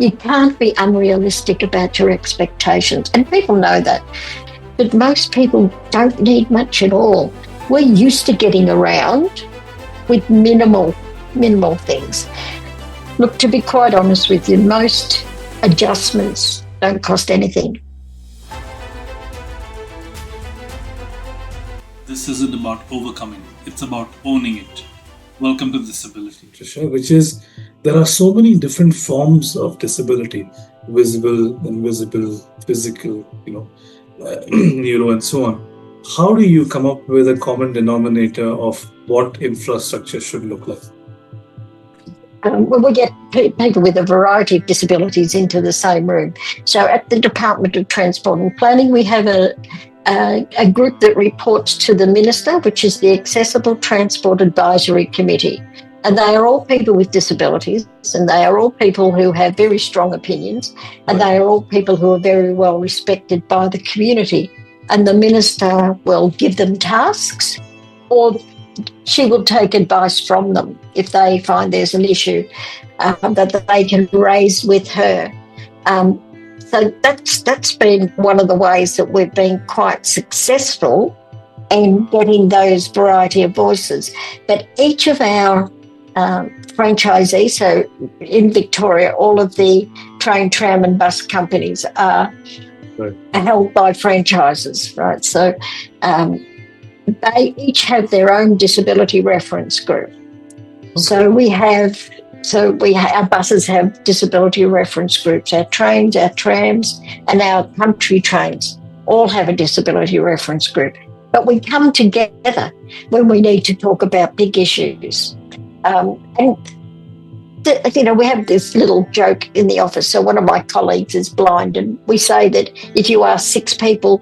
You can't be unrealistic about your expectations. And people know that. But most people don't need much at all. We're used to getting around with minimal things. Look, to be quite honest with you, most adjustments don't cost anything. This isn't about overcoming, it's about owning it. Welcome to ThisAbility. Tricia, which is, there are so many different forms of disability, visible, invisible, physical, neuro and so on. How do you come up with a common denominator of what infrastructure should look like? We get people with a variety of disabilities into the same room. So at the Department of Transport and Planning, we have a group that reports to the Minister, which is the Accessible Transport Advisory Committee. And they are all people with disabilities, and they are all people who have very strong opinions, and they are all people who are very well respected by the community. And the Minister will give them tasks, or she will take advice from them if they find there's an issue that they can raise with her. So that's been one of the ways that we've been quite successful in getting those variety of voices. But each of our franchisees, so in Victoria, all of the train, tram and bus companies are held by franchises, right? So they each have their own disability reference group. Okay. So our buses have disability reference groups. Our trains, our trams, and our country trains all have a disability reference group. But we come together when we need to talk about big issues. We have this little joke in the office. So one of my colleagues is blind, and we say that if you ask 6 people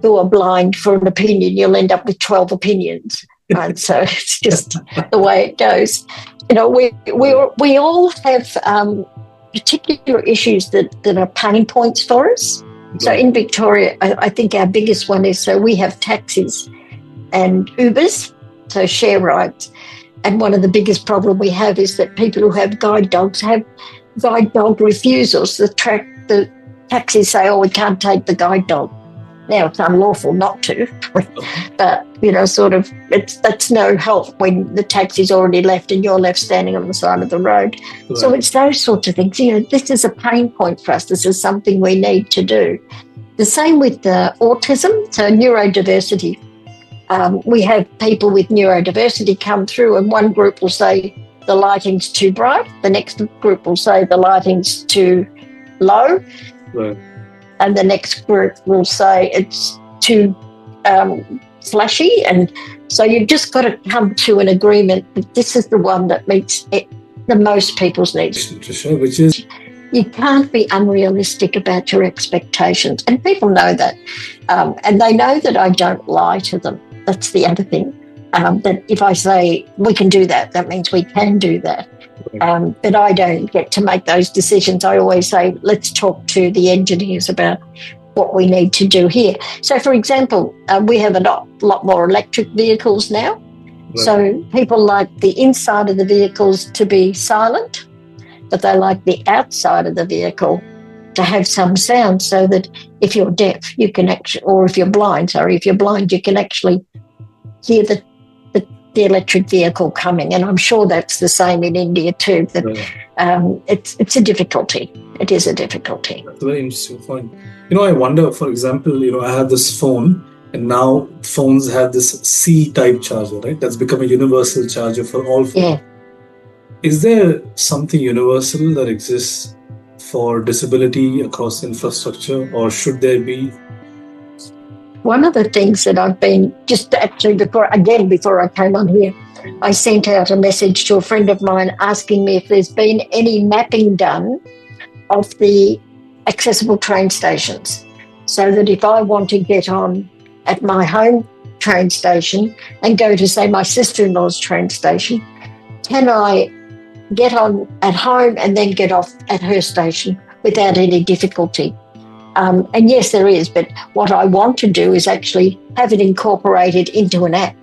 who are blind for an opinion, you'll end up with 12 opinions. Right? So it's just the way it goes. We all have particular issues that are pain points for us. So in Victoria, I think our biggest one is, so we have taxis and Ubers, so share rides. And one of the biggest problems we have is that people who have guide dogs have guide dog refusals. The taxis say, we can't take the guide dog. Now, it's unlawful not to, but, that's no help when the taxi's already left and you're left standing on the side of the road. Right. So it's those sorts of things. This is a pain point for us. This is something we need to do. The same with autism, so neurodiversity. We have people with neurodiversity come through, and one group will say the lighting's too bright. The next group will say the lighting's too low. Right. And the next group will say it's too flashy. And so you've just got to come to an agreement that this is the one that meets the most people's needs. Which is, you can't be unrealistic about your expectations. And people know that. And they know that I don't lie to them. That's the other thing. That if I say we can do that, that means we can do that. But I don't get to make those decisions. I always say, let's talk to the engineers about what we need to do here. So, for example, we have a lot more electric vehicles now. Right. So people like the inside of the vehicles to be silent, but they like the outside of the vehicle to have some sound, so that if you're deaf, you can actually, or if you're blind, you can actually hear the electric vehicle coming. And I'm sure that's the same in India too, that it's a difficulty. It is a difficulty. That's a very interesting point. I wonder, for example, I have this phone, and now phones have this C-type charger, right? That's become a universal charger for all phones. Yeah. Is there something universal that exists for disability across infrastructure, or should there be? One of the things that I've been, just actually before I came on here, I sent out a message to a friend of mine asking me if there's been any mapping done of the accessible train stations, so that if I want to get on at my home train station and go to, say, my sister-in-law's train station, can I get on at home and then get off at her station without any difficulty? And yes, there is, but what I want to do is actually have it incorporated into an app.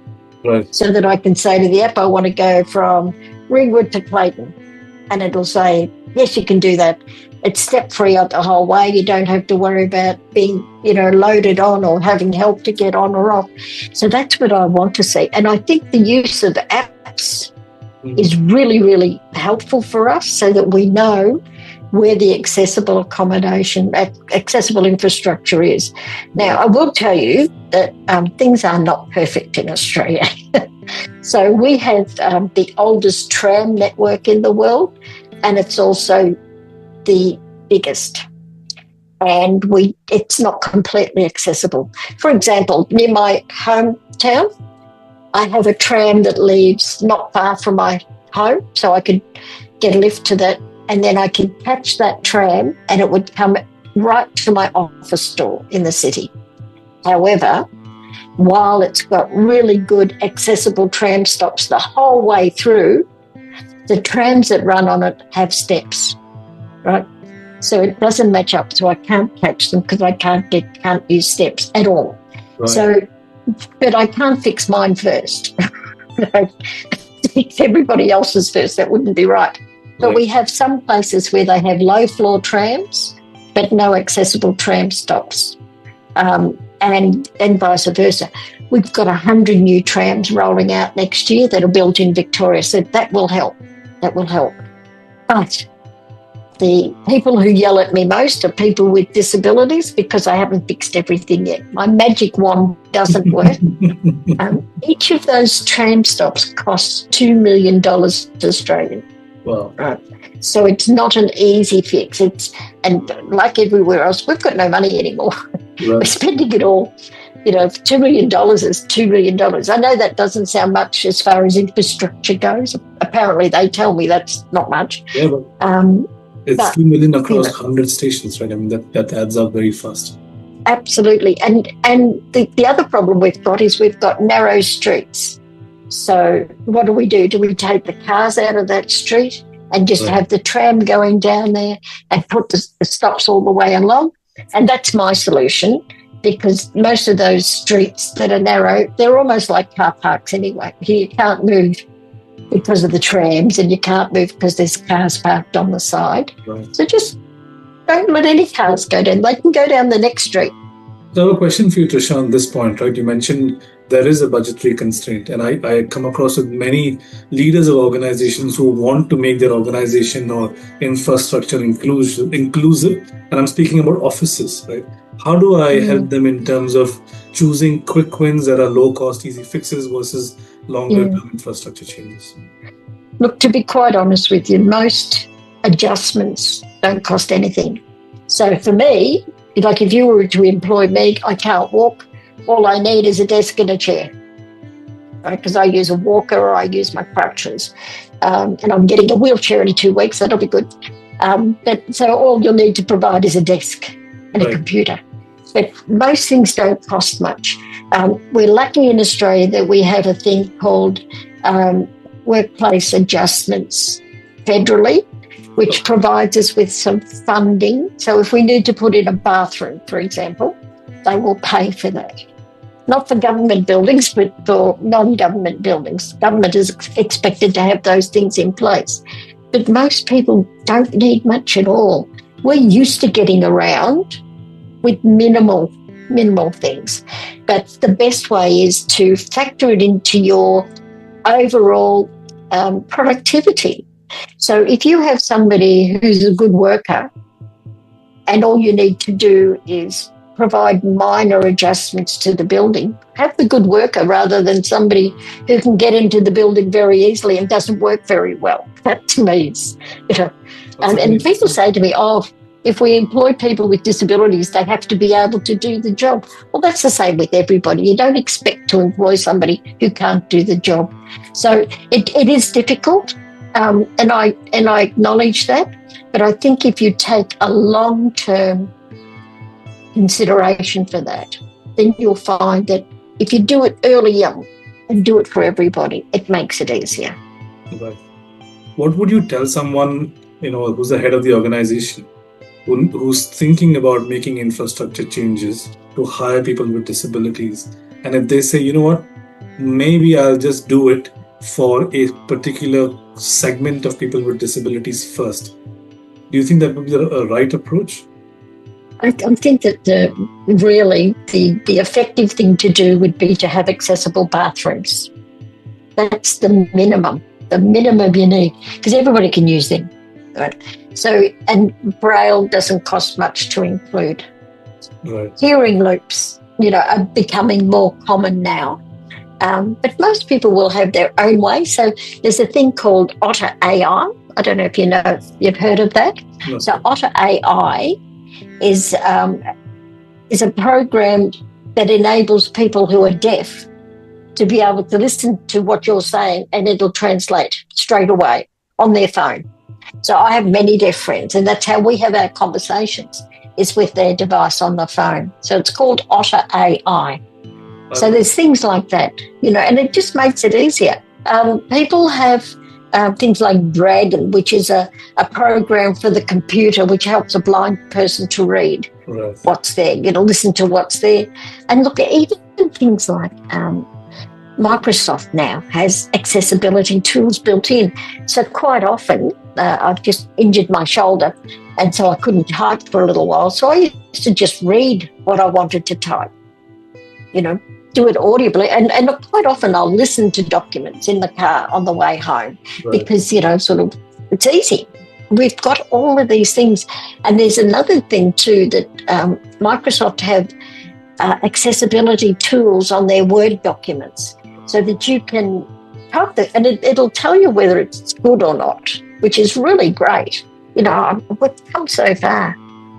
Right. So that I can say to the app, I want to go from Ringwood to Clayton, and it'll say, Yes, you can do that. It's step-free out the whole way. You don't have to worry about being, loaded on or having help to get on or off. So that's what I want to see. And I think the use of apps is really, really helpful for us so that we know where the accessible infrastructure is. Now, I will tell you that things are not perfect in Australia. So we have the oldest tram network in the world, and it's also the biggest. And it's not completely accessible. For example, near my hometown, I have a tram that leaves not far from my home, so I could get a lift to that, and then I could catch that tram and it would come right to my office door in the city. However, while it's got really good accessible tram stops the whole way through, the trams that run on it have steps, right? So it doesn't match up, so I can't catch them because I can't use steps at all. Right. So, but I can't fix mine first. Fix everybody else's first, that wouldn't be right. But we have some places where they have low floor trams, but no accessible tram stops, and vice versa. We've got 100 new trams rolling out next year that are built in Victoria, so that will help. That will help. But the people who yell at me most are people with disabilities because I haven't fixed everything yet. My magic wand doesn't work. Each of those tram stops costs $2 million Australian. Wow. Right. So it's not an easy fix. And like everywhere else, we've got no money anymore. Right. We're spending it all. $2 million is $2 million. I know that doesn't sound much as far as infrastructure goes. Apparently, they tell me that's not much. Yeah, but it's $2 million across 100 stations, right? I mean, that adds up very fast. Absolutely. And the other problem we've got is we've got narrow streets. So what do? Do we take the cars out of that street and just have the tram going down there and put the stops all the way along? And that's my solution, because most of those streets that are narrow, they're almost like car parks anyway. You can't move because of the trams, and you can't move because there's cars parked on the side. Right. So just don't let any cars go down. They can go down the next street. So I have a question for you, Tricia, on this point, right? You mentioned there is a budgetary constraint, and I come across with many leaders of organizations who want to make their organization or infrastructure inclusive, and I'm speaking about offices, right? How do I help them in terms of choosing quick wins that are low cost, easy fixes versus longer term infrastructure changes? Look, to be quite honest with you, most adjustments don't cost anything. So for me, like if you were to employ me, I can't walk. All I need is a desk and a chair, right? Because I use a walker or I use my crutches. And I'm getting a wheelchair in 2 weeks. That'll be good. So all you'll need to provide is a desk and a computer. But most things don't cost much. We're lucky in Australia that we have a thing called workplace adjustments federally, which provides us with some funding. So if we need to put in a bathroom, for example, they will pay for that. Not for government buildings, but for non-government buildings. Government is expected to have those things in place. But most people don't need much at all. We're used to getting around with minimal things. But the best way is to factor it into your overall productivity. So if you have somebody who's a good worker and all you need to do is provide minor adjustments to the building, have the good worker rather than somebody who can get into the building very easily and doesn't work very well. That to me is, and people say to me, if we employ people with disabilities, they have to be able to do the job. Well, that's the same with everybody. You don't expect to employ somebody who can't do the job. So it is difficult, and I acknowledge that. But I think if you take a long-term consideration for that, then you'll find that if you do it early on and do it for everybody, it makes it easier. Right. What would you tell someone, who's the head of the organization, who's thinking about making infrastructure changes to hire people with disabilities? And if they say, maybe I'll just do it for a particular segment of people with disabilities first, Do you think that would be a right approach? I think that really the effective thing to do would be to have accessible bathrooms. That's the minimum you need, because everybody can use them. Right? So, and Braille doesn't cost much to include. Right. Hearing loops, are becoming more common now. But most people will have their own way. So there's a thing called Otter AI. I don't know if you've heard of that. No. So Otter AI is a program that enables people who are deaf to be able to listen to what you're saying, and it'll translate straight away on their phone. So I have many deaf friends, and that's how we have our conversations, is with their device on the phone. So it's called Otter AI. So there's things like that, and it just makes it easier. People have things like Dragon, which is a program for the computer which helps a blind person to read what's there, listen to what's there. And look, even things like Microsoft now has accessibility tools built in. So quite often, I've just injured my shoulder, and so I couldn't type for a little while. So I used to just read what I wanted to type, do it audibly. And quite often I'll listen to documents in the car on the way home because, it's easy. We've got all of these things. And there's another thing too, that Microsoft have accessibility tools on their Word documents so that you can type it, and it'll tell you whether it's good or not, which is really great. We've come so far.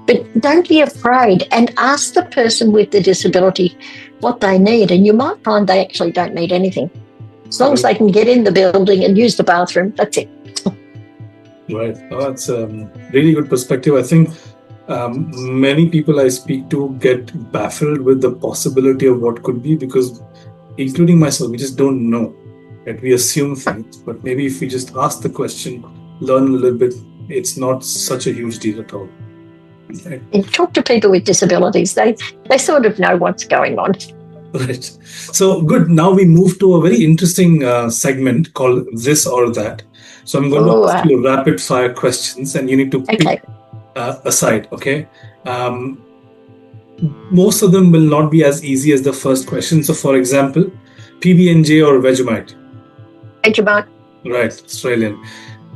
But don't be afraid, and ask the person with the disability what they need, and you might find they actually don't need anything. As long as they can get in the building and use the bathroom, that's it. Right. Oh, that's a really good perspective. I think many people I speak to get baffled with the possibility of what could be, because, including myself, we just don't know. Right? We assume things, but maybe if we just ask the question, learn a little bit, it's not such a huge deal at all. Right. And talk to people with disabilities. They sort of know what's going on. Right. So good. Now we move to a very interesting segment called This or That. So I'm going to ask you rapid fire questions, and you need to pick a side. Okay. Most of them will not be as easy as the first question. So, for example, PB&J or Vegemite? Vegemite. Right. Australian.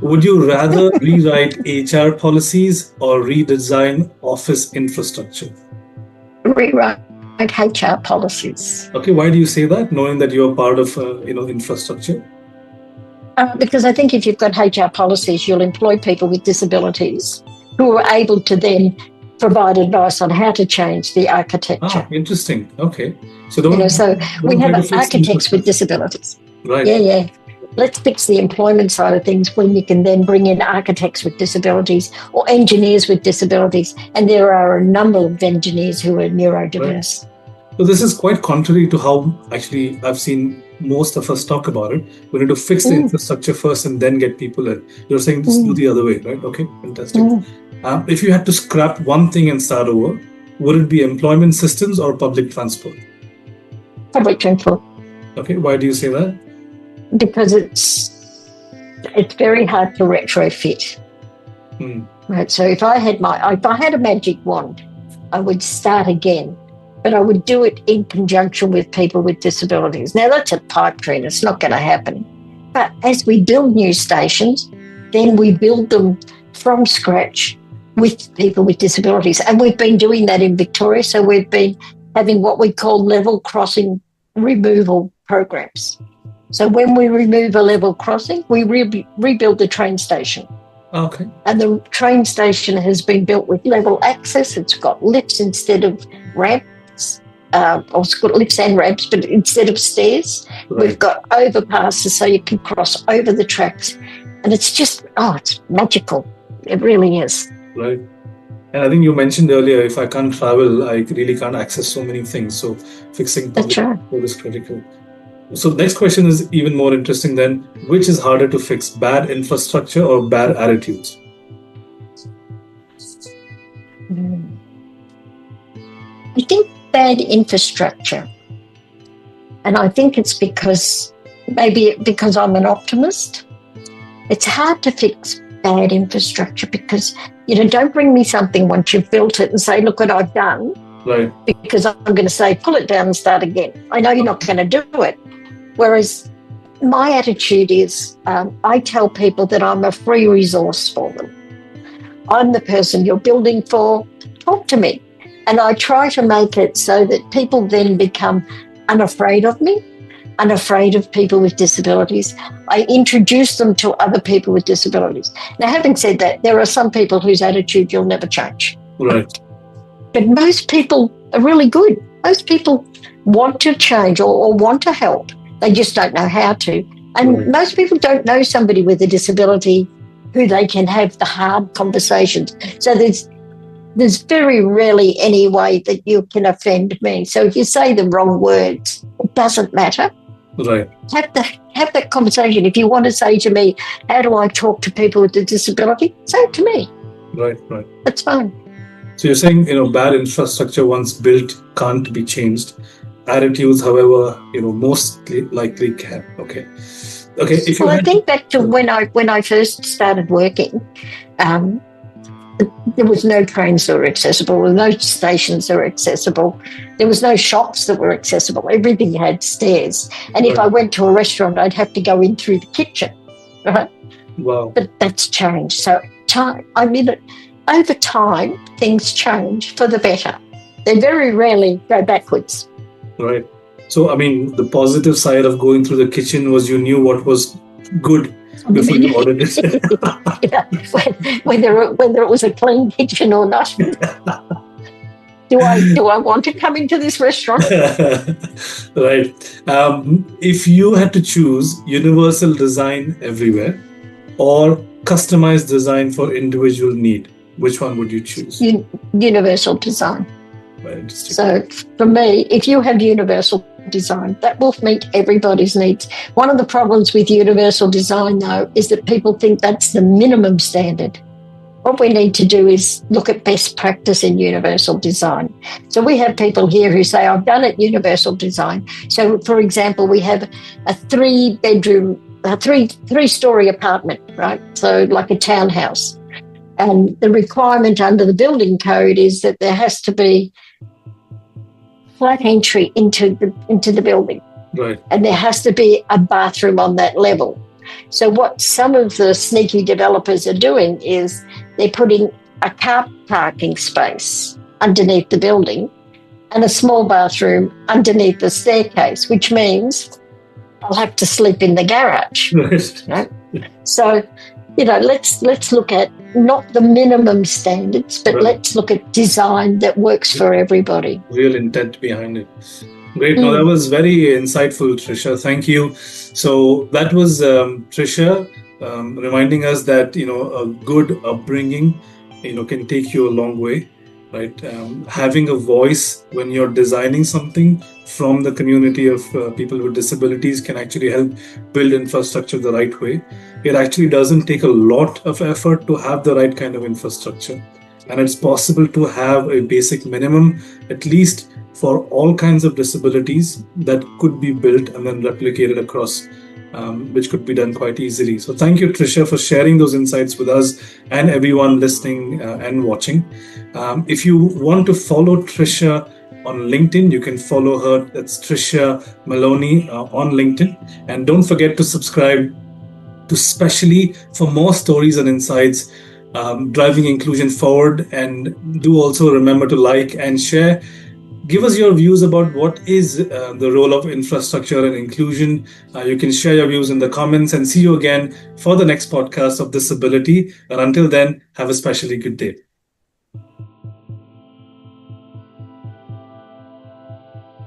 Would you rather rewrite HR policies or redesign office infrastructure? Rewrite HR policies. Okay, why do you say that, knowing that you're part of infrastructure? Because I think if you've got HR policies, you'll employ people with disabilities who are able to then provide advice on how to change the architecture. Interesting. Okay. So we have architects with disabilities. Right. Yeah. Let's fix the employment side of things, when you can then bring in architects with disabilities or engineers with disabilities. And there are a number of engineers who are neurodiverse. Right. So this is quite contrary to how actually I've seen most of us talk about it. We need to fix the infrastructure first and then get people in. You're saying just do the other way, right? Okay, fantastic. If you had to scrap one thing and start over, would it be employment systems or public transport? Public transport. Okay, why do you say that? Because it's very hard to retrofit. Right. So if I had a magic wand, I would start again, but I would do it in conjunction with people with disabilities. Now that's a pipe dream; it's not going to happen. But as we build new stations, then we build them from scratch with people with disabilities, and we've been doing that in Victoria. So we've been having what we call level crossing removal programs. So when we remove a level crossing, we rebuild the train station. Okay. And the train station has been built with level access. It's got lifts instead of ramps, or it's got lifts and ramps, but instead of stairs. Right. We've got overpasses so you can cross over the tracks. And it's just, it's magical. It really is. Right. And I think you mentioned earlier, if I can't travel, I really can't access so many things. So fixing public transport is critical. So the next question is even more interesting then. Which is harder to fix, bad infrastructure or bad attitudes? I think bad infrastructure. And I think it's because I'm an optimist. It's hard to fix bad infrastructure, because, don't bring me something once you've built it and say, look what I've done. Right. Because I'm going to say, pull it down and start again. I know you're not going to do it. Whereas my attitude is, I tell people that I'm a free resource for them. I'm the person you're building for. Talk to me. And I try to make it so that people then become unafraid of me, unafraid of people with disabilities. I introduce them to other people with disabilities. Now, having said that, there are some people whose attitude you'll never change. Right. But most people are really good. Most people want to change or want to help. They just don't know how to. And most people don't know somebody with a disability who they can have the hard conversations. So there's very rarely any way that you can offend me. So if you say the wrong words, it doesn't matter. Right. Have that conversation. If you want to say to me, how do I talk to people with a disability? Say it to me. Right. That's fine. So you're saying, bad infrastructure once built can't be changed. Attitudes, however, most likely can. Okay. If you I think back to when I first started working, there was no trains that were accessible, there were no stations that were accessible, there was no shops that were accessible. Everything had stairs. And if I went to a restaurant, I'd have to go in through the kitchen, right? Wow. But that's changed. So over time, things change for the better. They very rarely go backwards. Right. So, the positive side of going through the kitchen was you knew what was good before you ordered it. Whether it was a clean kitchen or not. Do I want to come into this restaurant? Right. If you had to choose universal design everywhere or customized design for individual need, which one would you choose? Universal design. Very interesting. So for me, if you have universal design, that will meet everybody's needs. One of the problems with universal design, though, is that people think that's the minimum standard. What we need to do is look at best practice in universal design. So we have people here who say, I've done it universal design. So, for example, we have a three-story apartment, right? So like a townhouse. And the requirement under the building code is that there has to be flat entry into the building. Right. And there has to be a bathroom on that level. So what some of the sneaky developers are doing is they're putting a car parking space underneath the building and a small bathroom underneath the staircase, which means I'll have to sleep in the garage. Right. Right? So, let's look at not the minimum standards, but let's look at design that works for everybody. Real intent behind it. Great. No, that was very insightful, Tricia. Thank you. So that was Tricia reminding us that, a good upbringing, can take you a long way, right? Having a voice when you're designing something from the community of people with disabilities can actually help build infrastructure the right way. It actually doesn't take a lot of effort to have the right kind of infrastructure. And it's possible to have a basic minimum, at least for all kinds of disabilities, that could be built and then replicated across, which could be done quite easily. So thank you, Tricia, for sharing those insights with us and everyone listening and watching. If you want to follow Tricia on LinkedIn, you can follow her. That's Tricia Malowney on LinkedIn. And don't forget to subscribe to Speshally for more stories and insights driving inclusion forward. And do also remember to like and share. Give us your views about what is the role of infrastructure and inclusion. You can share your views in the comments, and see you again for the next podcast of ThisAbility. And until then, have a specially good day.